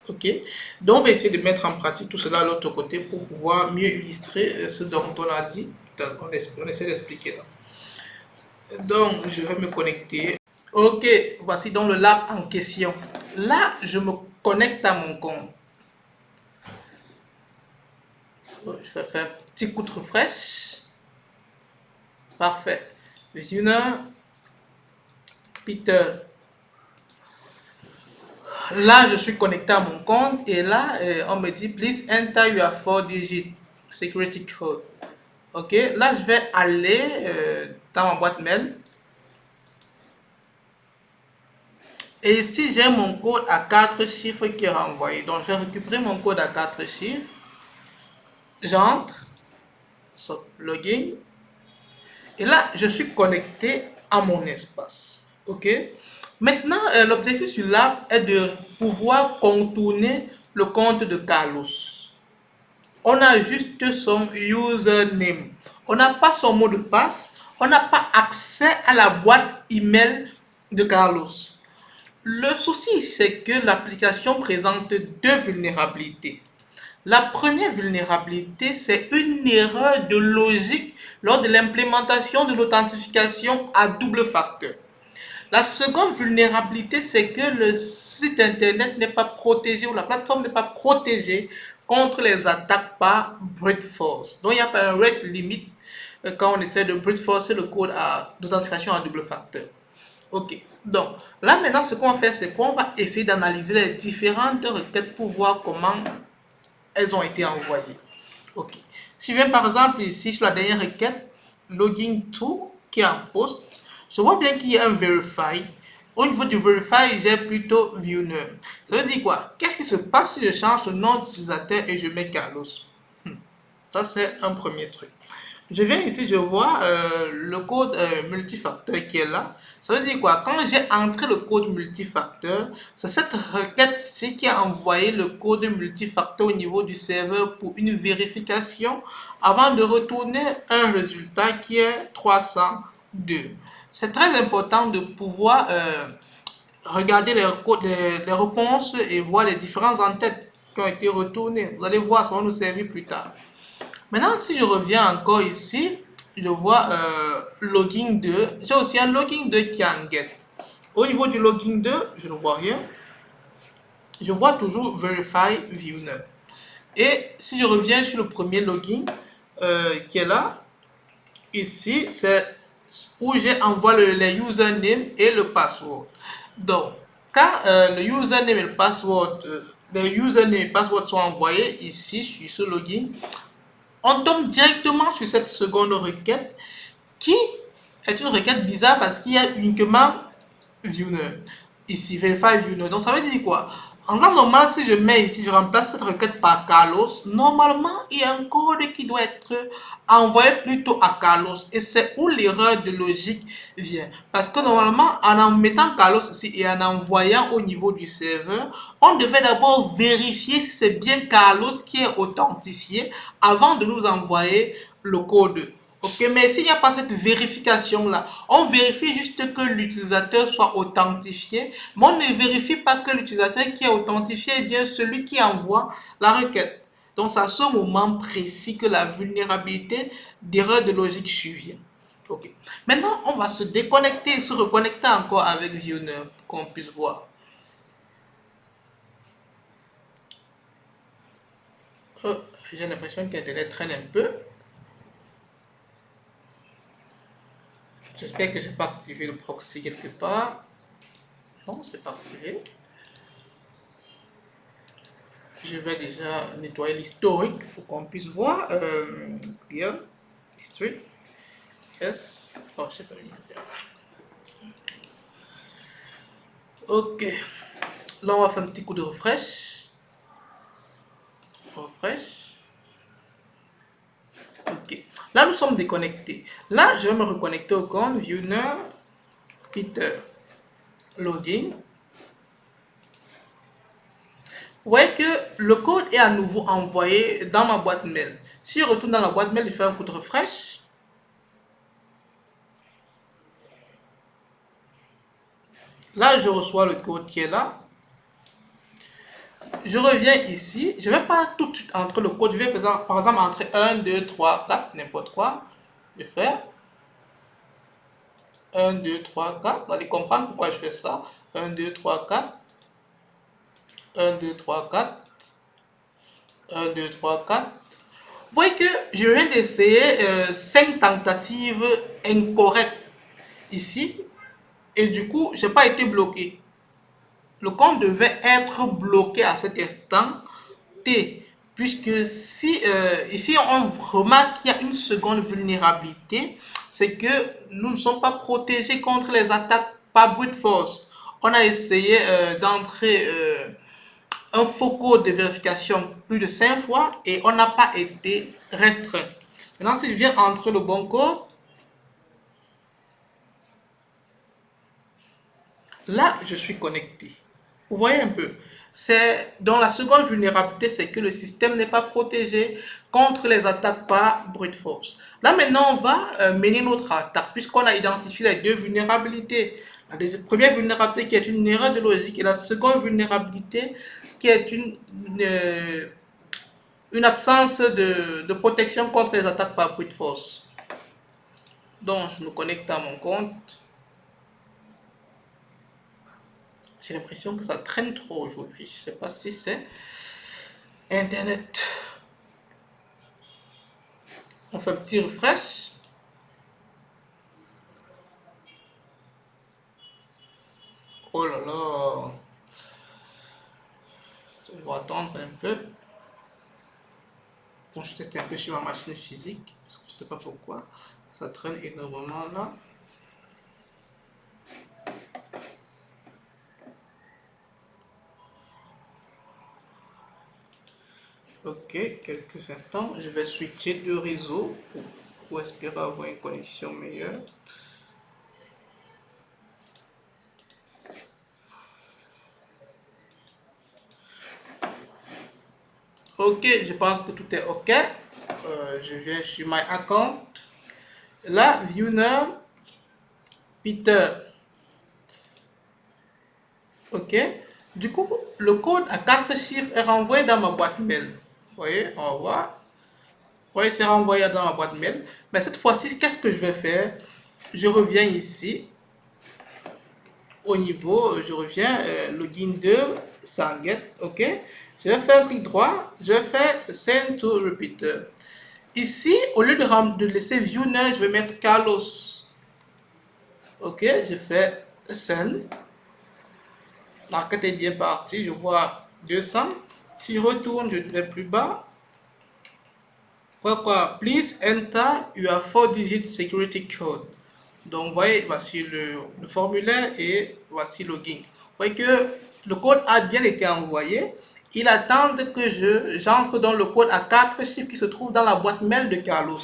Ok, donc on va essayer de mettre en pratique tout cela de l'autre côté pour pouvoir mieux illustrer ce dont on a dit. Donc, on essaie d'expliquer là. Donc, je vais me connecter. Ok, voici donc le lab en question. Là, je me connecte à mon compte. Je vais faire un petit coup de refresh. Parfait. Visionnaire, Peter. Là, je suis connecté à mon compte et là, on me dit, please enter your 4-digit security code. Ok, là, je vais aller dans ma boîte mail. Et ici, j'ai mon code à 4 chiffres qui est renvoyé. Donc, je vais récupérer mon code à 4 chiffres. J'entre, login. Et là, je suis connecté à mon espace. Ok. Maintenant, l'objectif sur l'app est de pouvoir contourner le compte de Carlos. On a juste son username. On n'a pas son mot de passe. On n'a pas accès à la boîte email de Carlos. Le souci, c'est que l'application présente deux vulnérabilités. La première vulnérabilité, c'est une erreur de logique lors de l'implémentation de l'authentification à double facteur. La seconde vulnérabilité, c'est que le site internet n'est pas protégé ou la plateforme n'est pas protégée contre les attaques par brute force. Donc il n'y a pas un rate limit quand on essaie de brute forcer le code d'authentification à double facteur. Ok, donc là maintenant ce qu'on va faire, c'est qu'on va essayer d'analyser les différentes requêtes pour voir comment elles ont été envoyées. Ok, si je viens par exemple ici sur la dernière requête, login to, qui est en post, je vois bien qu'il y a un verify. Au niveau du verify, j'ai plutôt viewer. Ça veut dire quoi? Qu'est-ce qui se passe si je change le nom d'utilisateur et je mets Carlos? Ça, c'est un premier truc. Je viens ici, je vois le code multifacteur qui est là. Ça veut dire quoi? Quand j'ai entré le code multifacteur, c'est cette requête-ci qui a envoyé le code multifacteur au niveau du serveur pour une vérification avant de retourner un résultat qui est 302. C'est très important de pouvoir regarder les réponses et voir les différents en-têtes qui ont été retournées. Vous allez voir, ça va nous servir plus tard. Maintenant, si je reviens encore ici, je vois login 2. J'ai aussi un login 2 qui est en get. Au niveau du login 2, je ne vois rien. Je vois toujours verify viewer. Et si je reviens sur le premier login qui est là, ici, c'est où j'ai envoyé les username et le password. Donc, quand le username et le password, les username et le password sont envoyés ici sur ce login, on tombe directement sur cette seconde requête qui est une requête bizarre parce qu'il y a uniquement viewer. Ici, verify viewer. Donc ça veut dire quoi? En temps normal, si je mets ici, je remplace cette requête par Carlos, normalement, il y a un code qui doit être envoyé plutôt à Carlos. Et c'est où l'erreur de logique vient. Parce que normalement, en mettant Carlos ici et en envoyant au niveau du serveur, on devait d'abord vérifier si c'est bien Carlos qui est authentifié avant de nous envoyer le code. Ok, mais s'il n'y a pas cette vérification-là, on vérifie juste que l'utilisateur soit authentifié, mais on ne vérifie pas que l'utilisateur qui est authentifié est bien celui qui envoie la requête. Donc, c'est à ce moment précis que la vulnérabilité d'erreur de logique survient. Ok. Maintenant, on va se déconnecter et se reconnecter encore avec Viewer pour qu'on puisse voir. Oh, j'ai l'impression que Internet traîne un peu. J'espère que je n'ai pas activé le proxy quelque part. Non, c'est pas activé. Je vais déjà nettoyer l'historique pour qu'on puisse voir. Clear history. Yes. Oh, je sais pas. Ok. Là, on va faire un petit coup de refresh. Refresh. Ok. Là, nous sommes déconnectés. Là, je vais me reconnecter au compte. Viewer, Peter. Login. Vous voyez que le code est à nouveau envoyé dans ma boîte mail. Si je retourne dans la boîte mail, je fais un coup de refresh. Là, je reçois le code qui est là. Je reviens ici. Je ne vais pas tout de suite entrer le code. Je vais par exemple entrer 1, 2, 3, 4, n'importe quoi. Je fais 1, 2, 3, 4. Vous allez comprendre pourquoi je fais ça. 1, 2, 3, 4. 1, 2, 3, 4. 1, 2, 3, 4. Vous voyez que je viens d'essayer 5 tentatives incorrectes ici. Et du coup, je n'ai pas été bloqué. Le compte devait être bloqué à cet instant T. Puisque si ici on remarque qu'il y a une seconde vulnérabilité, c'est que nous ne sommes pas protégés contre les attaques par brute force. On a essayé d'entrer un faux code de vérification plus de 5 fois et on n'a pas été restreint. Maintenant, si je viens entrer le bon code, là, je suis connecté. Vous voyez un peu. C'est dans la seconde vulnérabilité, c'est que le système n'est pas protégé contre les attaques par brute force. Là maintenant, on va mener notre attaque puisqu'on a identifié les deux vulnérabilités. La première vulnérabilité qui est une erreur de logique et la seconde vulnérabilité qui est une absence de protection contre les attaques par brute force. Donc, je me connecte à mon compte. J'ai l'impression que ça traîne trop aujourd'hui. Je ne sais pas si c'est Internet. On fait un petit refresh. Oh là là. On va attendre un peu. Bon, je teste un peu sur ma machine physique. Parce que je ne sais pas pourquoi. Ça traîne énormément là. Ok, quelques instants. Je vais switcher de réseau pour espérer avoir une connexion meilleure. Ok, je pense que tout est ok. Je viens sur my account. Là, view name, Peter. Ok. Du coup, le code à 4 chiffres est renvoyé dans ma boîte mail. Vous voyez, on va voir. Vous voyez, c'est renvoyé dans ma boîte mail. Mais cette fois-ci, qu'est-ce que je vais faire? Je reviens ici. Au niveau, je reviens, login 2, Sanget, ok. Je vais faire clic droit, je vais faire send to repeater. Ici, au lieu de laisser viewer, je vais mettre Carlos. Ok, je fais send. La requête est bien partie, je vois 200. Si je retourne, je vais plus bas. Voilà quoi, please enter your 4-digit security code. Donc, vous voyez, voici le formulaire et voici le login. Vous voyez que le code a bien été envoyé. Il attend que j'entre dans le code à 4 chiffres qui se trouve dans la boîte mail de Carlos.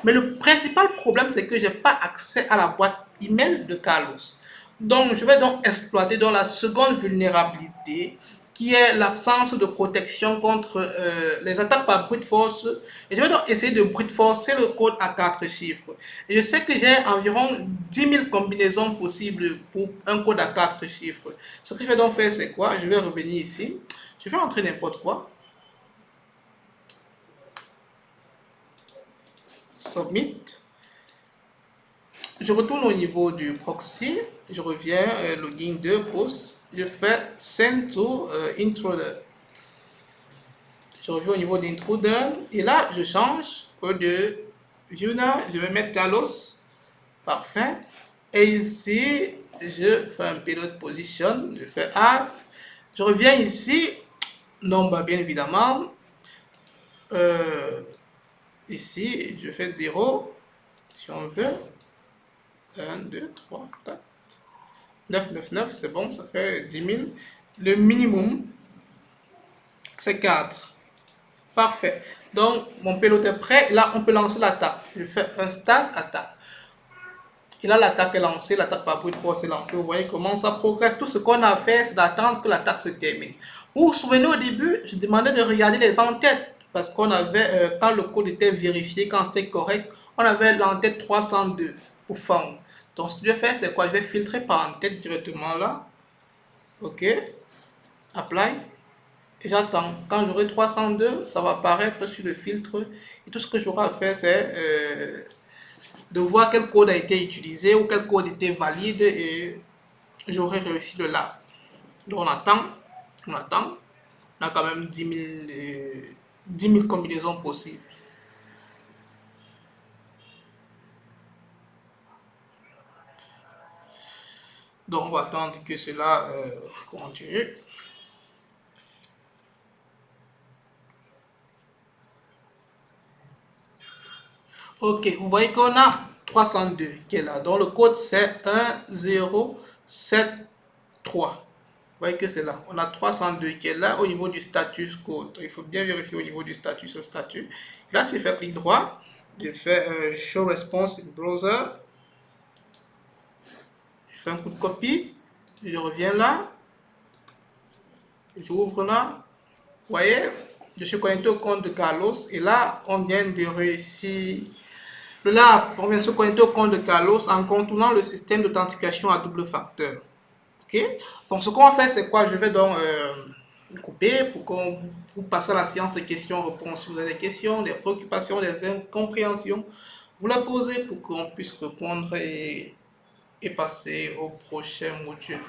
Mais le principal problème, c'est que je n'ai pas accès à la boîte email de Carlos. Donc, je vais donc exploiter dans la seconde vulnérabilité qui est l'absence de protection contre les attaques par brute force. Et je vais donc essayer de brute forcer le code à 4 chiffres. Et je sais que j'ai environ 10 000 combinaisons possibles pour un code à 4 chiffres. Ce que je vais donc faire, c'est quoi? Je vais revenir ici. Je vais entrer n'importe quoi. Submit. Je retourne au niveau du proxy. Je reviens, login 2, post. Je fais send to intruder. Je reviens au niveau d'intruder. Et là, je change. Au lieu de Viewer, je vais mettre Carlos. Parfait. Et ici, je fais un payload position. Je fais add. Je reviens ici. Number, bien évidemment. Ici, je fais 0. Si on veut. 1, 2, 3, 4. 9, 9, 9, c'est bon, ça fait 10 000. Le minimum, c'est 4. Parfait. Donc, mon payload est prêt. Là, on peut lancer l'attaque. Je fais un start attaque. Et là, l'attaque est lancée. L'attaque par brute force est lancée. Vous voyez comment ça progresse. Tout ce qu'on a fait, c'est d'attendre que l'attaque se termine. Vous vous souvenez au début, je demandais de regarder les en-têtes. Parce qu'on avait, quand le code était vérifié, quand c'était correct, on avait l'en-tête 302 pour found. Donc, ce que je vais faire, c'est quoi? Je vais filtrer par en-tête directement là. OK. Apply. Et j'attends. Quand j'aurai 302, ça va apparaître sur le filtre. Et tout ce que j'aurai à faire, c'est de voir quel code a été utilisé ou quel code était valide et j'aurai réussi le lab. Donc on attend. On a quand même 10 000 combinaisons possibles. Donc on va attendre que cela continue. Ok, vous voyez qu'on a 302 qui est là. Donc le code c'est 1073. Vous voyez que c'est là. On a 302 qui est là au niveau du status code. Il faut bien vérifier au niveau du statut sur le statut. Là, si je fais clic droit, je fais Show Response in Browser. Je fais un coup de copie. Je reviens là. J'ouvre là. Vous voyez, je suis connecté au compte de Carlos. Et là, on vient de réussir. Là, on vient de se connecter au compte de Carlos en contournant le système d'authentification à double facteur. Ok. Donc, ce qu'on va faire, c'est quoi? Je vais donc couper pour qu'on vous passe à la séance de questions-réponses. Si vous avez des questions, des préoccupations, des incompréhensions, vous la posez pour qu'on puisse répondre et passer au prochain module.